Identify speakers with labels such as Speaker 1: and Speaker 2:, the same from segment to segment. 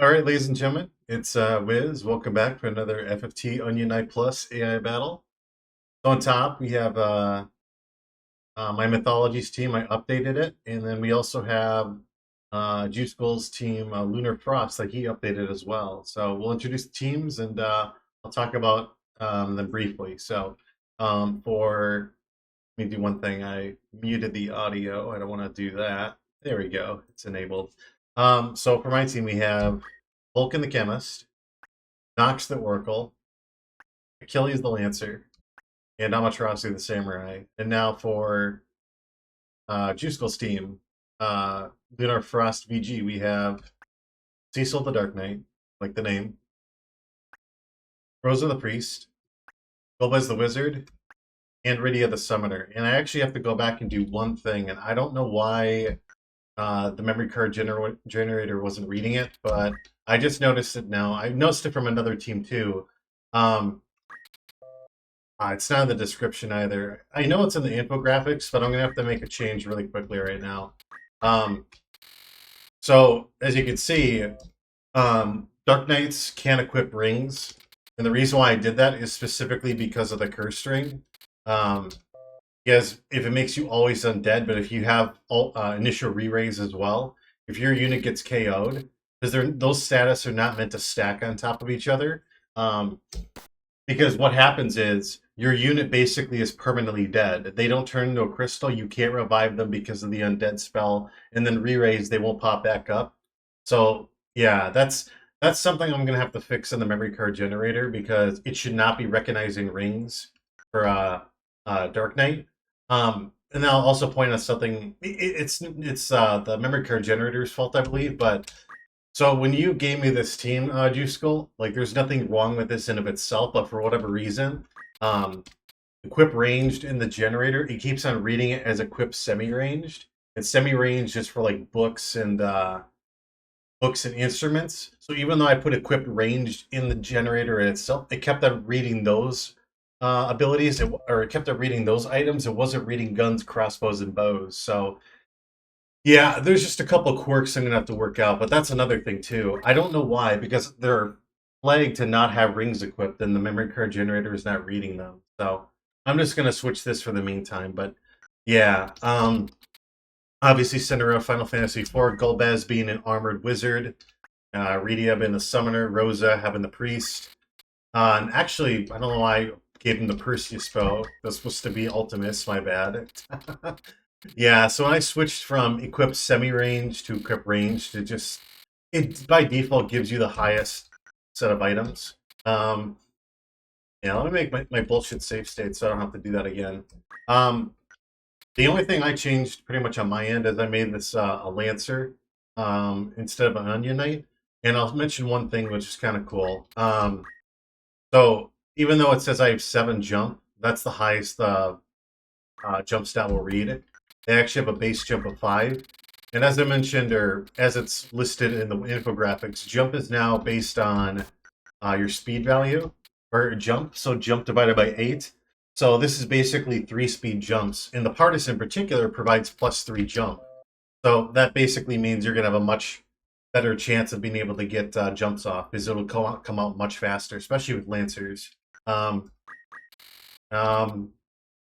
Speaker 1: All right, ladies and gentlemen, it's Wiz. Welcome back for another FFT Onion Knight Plus AI battle. So on top, we have my Mythology's team. I updated it. And then we also have Juscal's team, Lunar Frost, that he updated as well. So we'll introduce the teams and I'll talk about them briefly. So let me do one thing. I muted the audio. I don't want to do that. There we go. It's enabled. So for my team, we have Vulcan the Chemist, Nox the Oracle, Achilles the Lancer, and Amaterasu the Samurai. And now for Juscal's team, Lunar Frost VG, we have Cecil the Dark Knight, like the name, Rosa the Priest, Gomez the Wizard, and Rydia the Summoner. And I actually have to go back and do one thing, and I don't know why the memory card generator wasn't reading it, but I just noticed it now. I noticed it from another team too. It's not in the description either. I know it's in the infographics, but I'm going to have to make a change really quickly right now. So, as you can see, Dark Knights can't equip rings. And the reason why I did that is specifically because of the curse string. Because if it makes you always undead, but if you have initial re-raise as well, if your unit gets KO'd, because those status are not meant to stack on top of each other. Because what happens is your unit basically is permanently dead. They don't turn into a crystal. You can't revive them because of the undead spell, and then re-raise they won't pop back up. So yeah, that's something I'm gonna have to fix in the memory card generator because it should not be recognizing rings for Dark Knight. And I'll also point out something. It's the memory card generator's fault, I believe, but. So when you gave me this team, Juscal, like there's nothing wrong with this in of itself, but for whatever reason, equip ranged in the generator, it keeps on reading it as equip semi-ranged. And semi-ranged just for like books and instruments. So even though I put equipped ranged in the generator itself, it kept on reading those abilities, or it kept on reading those items. It wasn't reading guns, crossbows, and bows. So yeah, there's just a couple of quirks I'm gonna have to work out, but that's another thing too. I don't know why, because they're flagged to not have rings equipped, and the memory card generator is not reading them. So I'm just gonna switch this for the meantime. But yeah, obviously center around Final Fantasy IV, Golbez being an armored wizard, Rydia being the summoner, Rosa having the priest. And actually, I don't know why I gave him the Perseus spell. That's supposed to be Ultimus, my bad. Yeah, so when I switched from equip semi-range to equip range, it by default gives you the highest set of items. Yeah, let me make my bullshit save state so I don't have to do that again. The only thing I changed pretty much on my end is I made this a Lancer instead of an Onion Knight. And I'll mention one thing which is kind of cool. So even though it says I have 7 jump, that's the highest jump stat will read. They actually have a base jump of 5. And as I mentioned, or as it's listed in the infographics, jump is now based on your speed value, or jump. So jump divided by 8. So this is basically 3 speed jumps. And the Partisan in particular provides +3 jump. So that basically means you're going to have a much better chance of being able to get jumps off, because it'll come out much faster, especially with Lancers.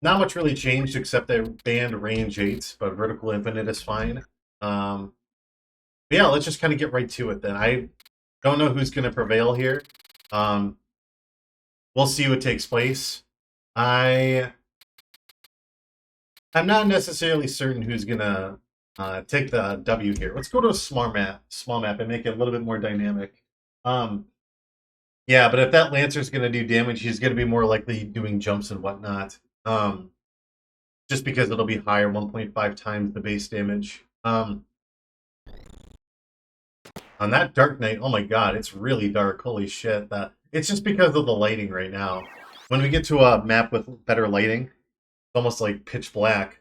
Speaker 1: Not much really changed except they banned range 8, but vertical infinite is fine. But yeah, let's just kind of get right to it then. I don't know who's going to prevail here. We'll see what takes place. I'm not necessarily certain who's going to take the W here. Let's go to a small map and make it a little bit more dynamic. Yeah, but if that Lancer's going to do damage, he's going to be more likely doing jumps and whatnot. Just because it'll be higher, 1.5 times the base damage. On that Dark Knight, oh my god, it's really dark. Holy shit. It's just because of the lighting right now. When we get to a map with better lighting, it's almost like pitch black.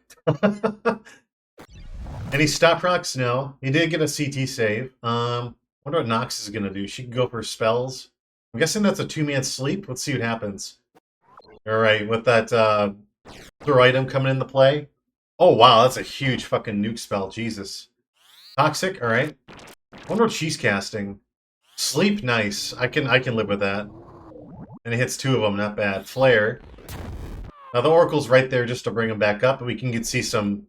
Speaker 1: Any stop rocks? No. He did get a CT save. Wonder what Nox is going to do. She can go for spells. I'm guessing that's a 2-man sleep. Let's see what happens. Alright, with that throw item coming into play. Oh wow, that's a huge fucking nuke spell. Jesus. Toxic? Alright. I wonder what she's casting. Sleep, nice. I can live with that. And it hits 2 of them, not bad. Flare. Now the Oracle's right there just to bring him back up, and we can see some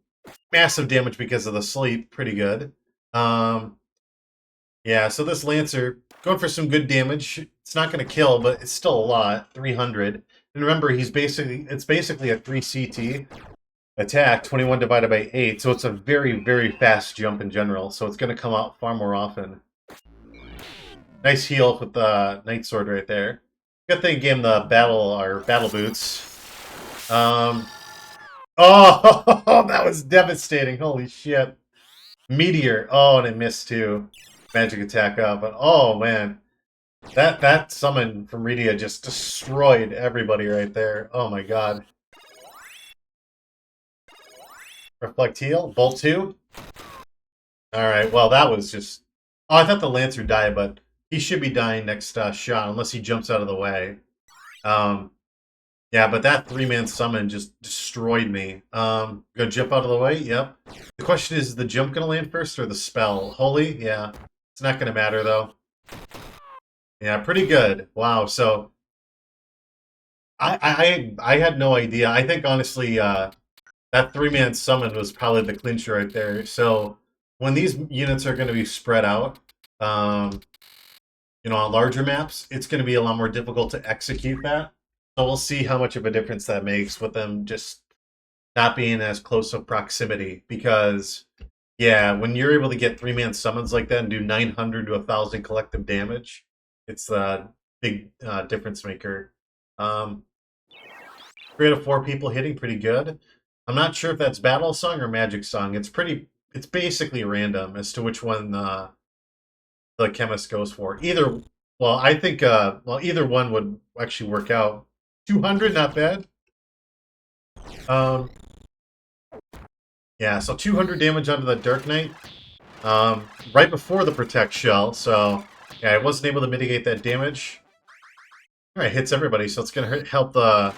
Speaker 1: massive damage because of the sleep. Pretty good. Yeah, so this Lancer, going for some good damage. It's not going to kill, but it's still a lot. 300. And remember, it's basically a 3 CT attack, 21 divided by 8, so it's a very, very fast jump in general, so it's going to come out far more often. Nice heal with the Night Sword right there. Good thing he gave him the battle boots. Oh, that was devastating. Holy shit. Meteor. Oh, and it missed too. Magic attack up. But oh man. That summon from Redia just destroyed everybody right there. Oh my god. Reflect heal. Bolt 2. Alright, well that was just... Oh, I thought the Lancer died, but he should be dying next shot, unless he jumps out of the way. Yeah, but that 3-man summon just destroyed me. Gonna jump out of the way? Yep. The question is the jump gonna land first or the spell? Holy? Yeah. It's not gonna matter, though. Yeah, pretty good. Wow, so... I had no idea. I think, honestly, that 3-man summon was probably the clincher right there. So, when these units are gonna be spread out, you know, on larger maps, it's gonna be a lot more difficult to execute that. So we'll see how much of a difference that makes with them just not being as close of proximity. Because, yeah, when you're able to get 3-man summons like that and do 900 to 1,000 collective damage, it's a big difference maker. 3 out of 4 people hitting, pretty good. I'm not sure if that's Battle Song or Magic Song. It's basically random as to which one the Chemist goes for. Well, I think, either one would actually work out. 200, not bad. Yeah, so 200 damage onto the Dark Knight. Right before the Protect Shell, so yeah, I wasn't able to mitigate that damage. Alright, hits everybody, so it's gonna help out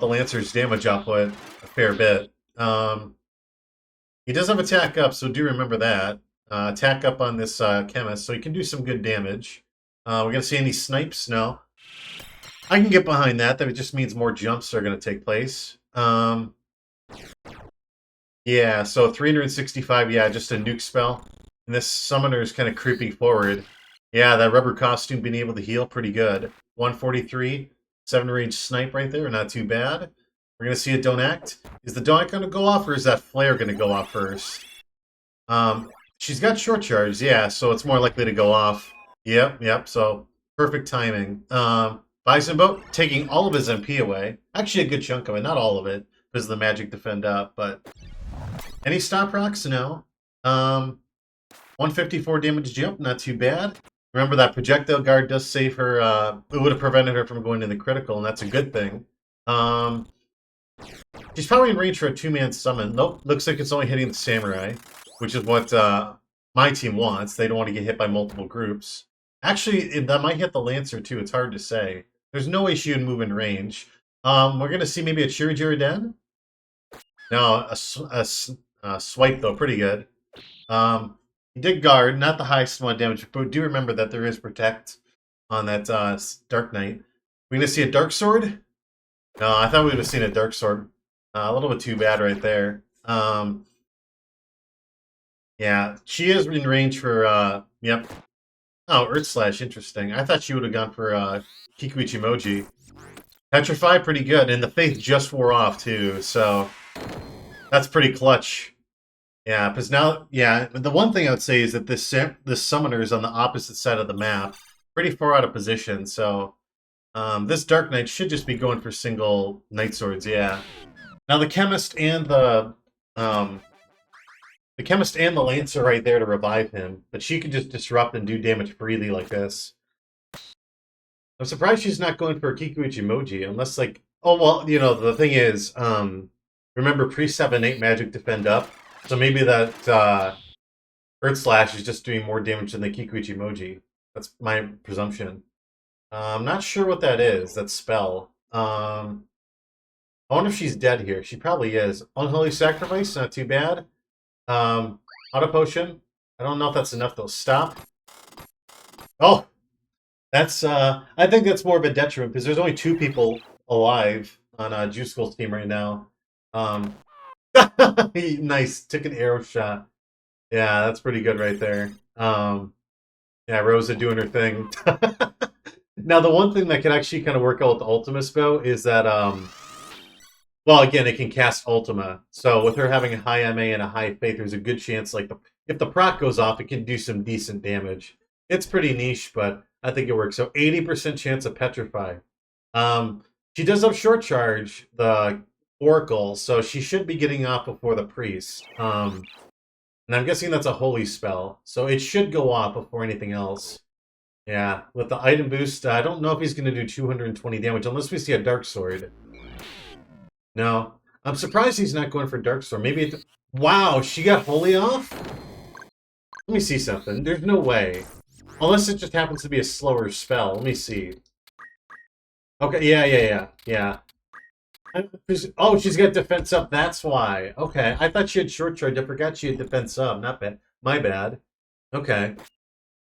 Speaker 1: the Lancer's damage output a fair bit. He does have attack up, so do remember that. Attack up on this Chemist, so he can do some good damage. We're gonna see any snipes? No. I can get behind that. That it just means more jumps are going to take place. Yeah, so 365, yeah, just a nuke spell. And this summoner is kind of creeping forward. Yeah, that rubber costume being able to heal, pretty good. 143, 7-range snipe right there, not too bad. We're going to see a Don't Act. Is the Don't Act going to go off, or is that Flare going to go off first? She's got short charge, yeah, so it's more likely to go off. Yep, so perfect timing. Bison Boat, taking all of his MP away. Actually, a good chunk of it, not all of it, because of the magic defend up, but... Any stop rocks? No. 154 damage jump, not too bad. Remember that projectile guard does save her, it would have prevented her from going to the critical, and that's a good thing. She's probably in range for a 2-man summon. Nope, looks like it's only hitting the Samurai, which is what my team wants. They don't want to get hit by multiple groups. Actually, that might hit the Lancer, too. It's hard to say. There's no way she would move in range. We're going to see maybe a Chirujir Den? No, a swipe, though. Pretty good. He did guard. Not the highest amount of damage, but do remember that there is Protect on that Dark Knight. We're going to see a Dark Sword? No, I thought we would have seen a Dark Sword. A little bit too bad right there. Yeah, she is in range for, yep. Oh, Earth Slash, interesting. I thought she would have gone for Kikuichi Emoji. Petrify, pretty good, and the Faith just wore off too, so that's pretty clutch. Yeah, because now, yeah, the one thing I would say is that this summoner is on the opposite side of the map, pretty far out of position, so this Dark Knight should just be going for single Night Swords, yeah. Now the Chemist and the Lance are right there to revive him, but she can just disrupt and do damage freely like this. I'm surprised she's not going for a Kikuichi Emoji, unless, like... Oh, well, you know, the thing is, remember, pre-7-8 magic defend up, so maybe that Earth Slash is just doing more damage than the Kikuichi Emoji. That's my presumption. I'm not sure what that is, that spell. I wonder if she's dead here. She probably is. Unholy Sacrifice, not too bad. Auto Potion. I don't know if that's enough, though. Stop. Oh, that's I think that's more of a detriment because there's only 2 people alive on Juscal's team right now. Um, nice, took an arrow shot. Yeah, that's pretty good right there. Yeah, Rosa doing her thing. Now, the one thing that can actually kind of work out with the Ultima spell is that, well, again, it can cast Ultima. So with her having a high MA and a high faith, there's a good chance, like, if the proc goes off, it can do some decent damage. It's pretty niche, but I think it works. So 80% chance of Petrify. Um, she does have short charge, the Oracle, so she should be getting off before the Priest. And I'm guessing that's a holy spell, so it should go off before anything else. Yeah, with the item boost, I don't know if he's going to do 220 damage unless we see a Dark Sword. No. I'm surprised he's not going for Dark Sword. Maybe it... Wow, she got holy off? Let me see something. There's no way. Unless it just happens to be a slower spell. Let me see. Okay, yeah. Oh, she's got defense up. That's why. Okay, I thought she had short charge. I forgot she had defense up. Not bad. My bad. Okay.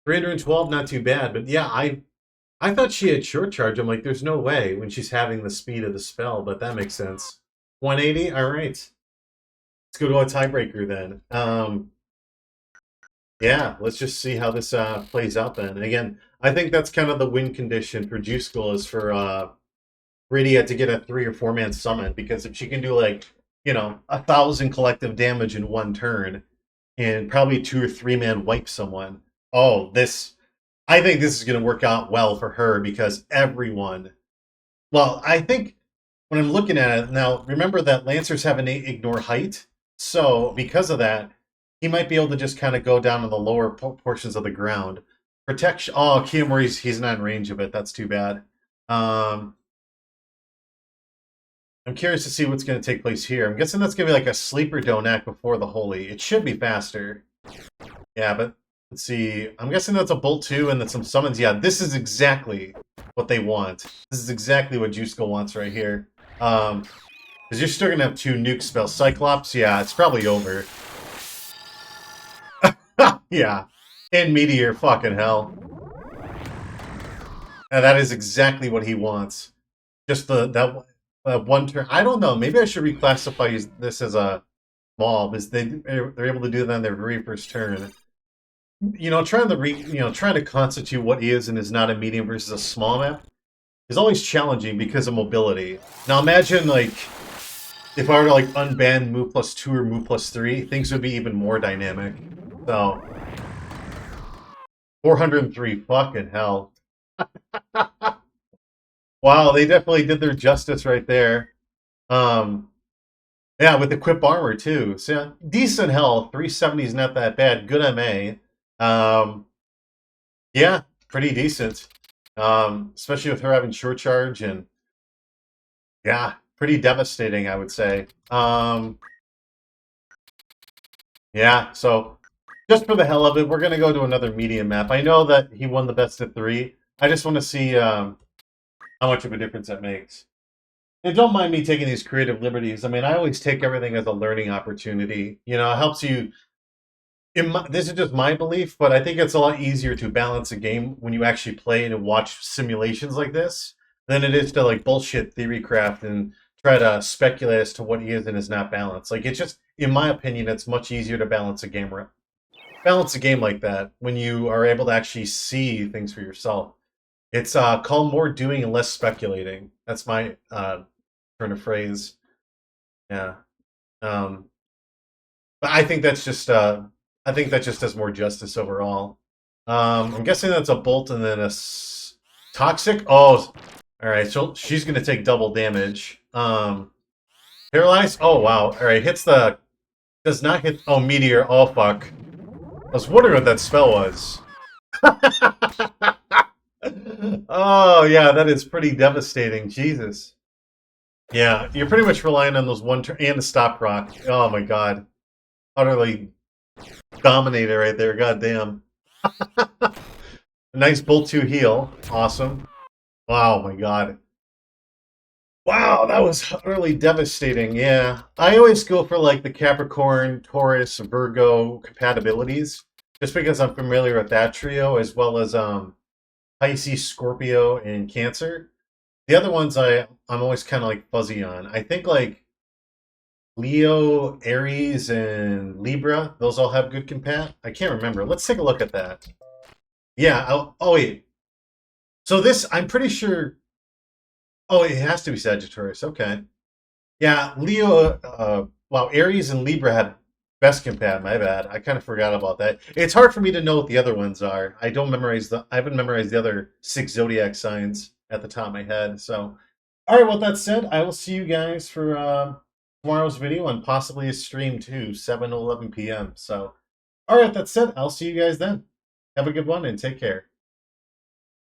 Speaker 1: 312, not too bad. But yeah, I thought she had short charge. I'm like, there's no way when she's having the speed of the spell, but that makes sense. 180? All right. Let's go to a tiebreaker then. Yeah, let's just see how this plays out then. And again, I think that's kind of the win condition for Juscal is for Rydia to get a 3 or 4 man summon, because if she can do like, 1,000 collective damage in one turn and probably 2 or 3 man wipe someone. Oh, I think this is going to work out well for her because everyone. Well, I think when I'm looking at it now, remember that Lancers have an ignore height. So because of that, he might be able to just kind of go down to the lower portions of the ground. Protection. Oh, Kiyomori's, he's not in range of it. That's too bad. I'm curious to see what's going to take place here. I'm guessing that's going to be like a sleeper Donak before the Holy. It should be faster. Yeah, but let's see. I'm guessing that's a Bolt 2 and then some summons. Yeah, this is exactly what they want. This is exactly what Juscal wants right here. Because you're still going to have 2 nuke spells. Cyclops, yeah, it's probably over. Yeah. And Meteor, fucking hell. And that is exactly what he wants. Just that one turn. I don't know. Maybe I should reclassify this as a mob, because they're able to do that on their very first turn. Trying to constitute what is and is not a medium versus a small map is always challenging because of mobility. Now imagine like if I were to like unban move +2 or move +3, things would be even more dynamic. So 403, fucking hell. Wow, they definitely did their justice right there. Yeah, with equip armor too. So yeah, decent health. 370 is not that bad. Good MA. Yeah, pretty decent. Especially with her having short charge and yeah, pretty devastating, I would say. Yeah, so just for the hell of it, we're gonna go to another medium map. I know that he won the best of 3. I just want to see how much of a difference that makes. And don't mind me taking these creative liberties. I mean, I always take everything as a learning opportunity. It helps you. This is just my belief, but I think it's a lot easier to balance a game when you actually play and watch simulations like this than it is to like bullshit theory craft and try to speculate as to what is and is not balanced. Like, it's just, in my opinion, it's much easier to balance a game like that when you are able to actually see things for yourself. It's called more doing and less speculating. That's my turn of phrase. Yeah. But I think that's just does more justice overall. I'm guessing that's a bolt and then a toxic. Oh, all right. So she's gonna take double damage. Paralyze. Oh wow. All right. Does not hit. Oh, meteor. Oh fuck. I was wondering what that spell was. Oh yeah, that is pretty devastating. Jesus. Yeah, you're pretty much relying on those one turn and a stop rock. Oh my god. Utterly dominated right there. God damn. Nice Bolt 2 heal. Awesome. Wow, my god. Wow, that was utterly devastating. Yeah. I always go for like the Capricorn, Taurus, Virgo compatibilities, just because I'm familiar with that trio, as well as Pisces, Scorpio, and Cancer. The other ones I'm always kind of like fuzzy on. I think like Leo, Aries, and Libra. Those all have good compat. I can't remember. Let's take a look at that. Yeah. Oh wait. So this, I'm pretty sure. Oh, it has to be Sagittarius. Okay. Yeah, Leo. Wow, Aries and Libra had best compat. My bad. I kind of forgot about that. It's hard for me to know what the other ones are. I don't memorize the. I haven't memorized the other 6 zodiac signs at the top of my head. So, all right. Well, that said, I will see you guys for tomorrow's video and possibly a stream too, 7 to 11 p.m. So, all right. That said, I'll see you guys then. Have a good one and take care.